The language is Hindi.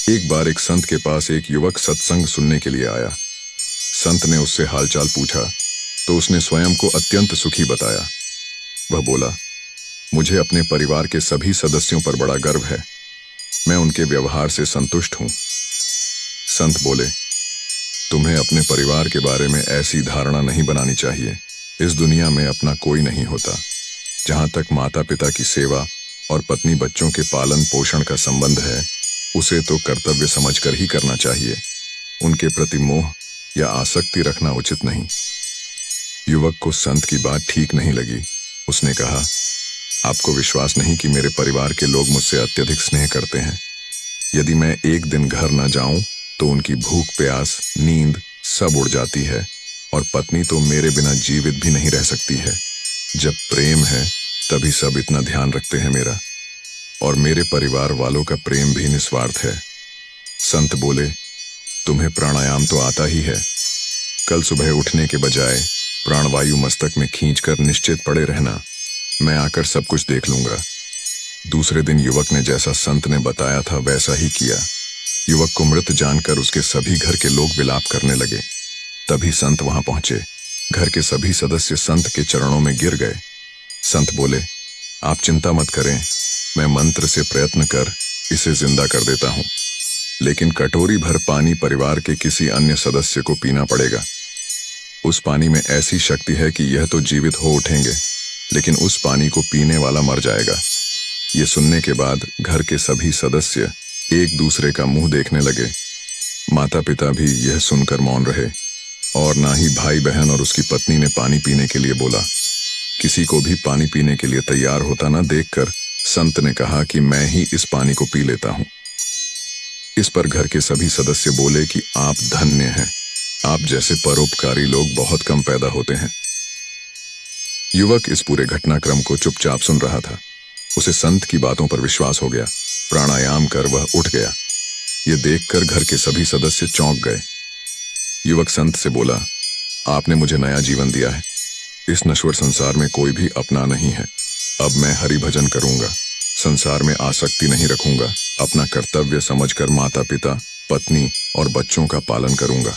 एक बार एक संत के पास एक युवक सत्संग सुनने के लिए आया। संत ने उससे हालचाल पूछा तो उसने स्वयं को अत्यंत सुखी बताया। वह बोला, मुझे अपने परिवार के सभी सदस्यों पर बड़ा गर्व है। मैं उनके व्यवहार से संतुष्ट हूं। संत बोले, तुम्हें अपने परिवार के बारे में ऐसी धारणा नहीं बनानी चाहिए। इस दुनिया में अपना कोई नहीं होता। जहां तक माता पिता की सेवा और पत्नी बच्चों के पालन पोषण का संबंध है, उसे तो कर्तव्य समझकर ही करना चाहिए। उनके प्रति मोह या आसक्ति रखना उचित नहीं। युवक को संत की बात ठीक नहीं लगी। उसने कहा, आपको विश्वास नहीं कि मेरे परिवार के लोग मुझसे अत्यधिक स्नेह करते हैं। यदि मैं एक दिन घर न जाऊं तो उनकी भूख प्यास नींद सब उड़ जाती है, और पत्नी तो मेरे बिना जीवित भी नहीं रह सकती है। जब प्रेम है तभी सब इतना ध्यान रखते हैं मेरा, और मेरे परिवार वालों का प्रेम भी निस्वार्थ है। संत बोले, तुम्हें प्राणायाम तो आता ही है। कल सुबह उठने के बजाय प्राणवायु मस्तक में खींचकर निश्चित पड़े रहना। मैं आकर सब कुछ देख लूंगा। दूसरे दिन युवक ने जैसा संत ने बताया था वैसा ही किया। युवक को मृत जानकर उसके सभी घर के लोग विलाप करने लगे। तभी संत वहां पहुंचे। घर के सभी सदस्य संत के चरणों में गिर गए। संत बोले, आप चिंता मत करें, मैं मंत्र से प्रयत्न कर इसे जिंदा कर देता हूं, लेकिन कटोरी भर पानी परिवार के किसी अन्य सदस्य को पीना पड़ेगा। उस पानी में ऐसी शक्ति है कि यह तो जीवित हो उठेंगे, लेकिन उस पानी को पीने वाला मर जाएगा। ये सुनने के बाद घर के सभी सदस्य एक दूसरे का मुंह देखने लगे। माता पिता भी यह सुनकर मौन रहे, और ना ही भाई बहन और उसकी पत्नी ने पानी पीने के लिए बोला। किसी को भी पानी पीने के लिए तैयार होता ना देखकर संत ने कहा कि मैं ही इस पानी को पी लेता हूं। इस पर घर के सभी सदस्य बोले कि आप धन्य हैं। आप जैसे परोपकारी लोग बहुत कम पैदा होते हैं। युवक इस पूरे घटनाक्रम को चुपचाप सुन रहा था। उसे संत की बातों पर विश्वास हो गया। प्राणायाम कर वह उठ गया। ये देखकर घर के सभी सदस्य चौंक गए। युवक संत से बोला, आपने मुझे नया जीवन दिया है। इस नश्वर संसार में कोई भी अपना नहीं है। अब मैं हरि भजन करूंगा, संसार में आसक्ति नहीं रखूंगा, अपना कर्तव्य समझकर माता पिता पत्नी और बच्चों का पालन करूंगा।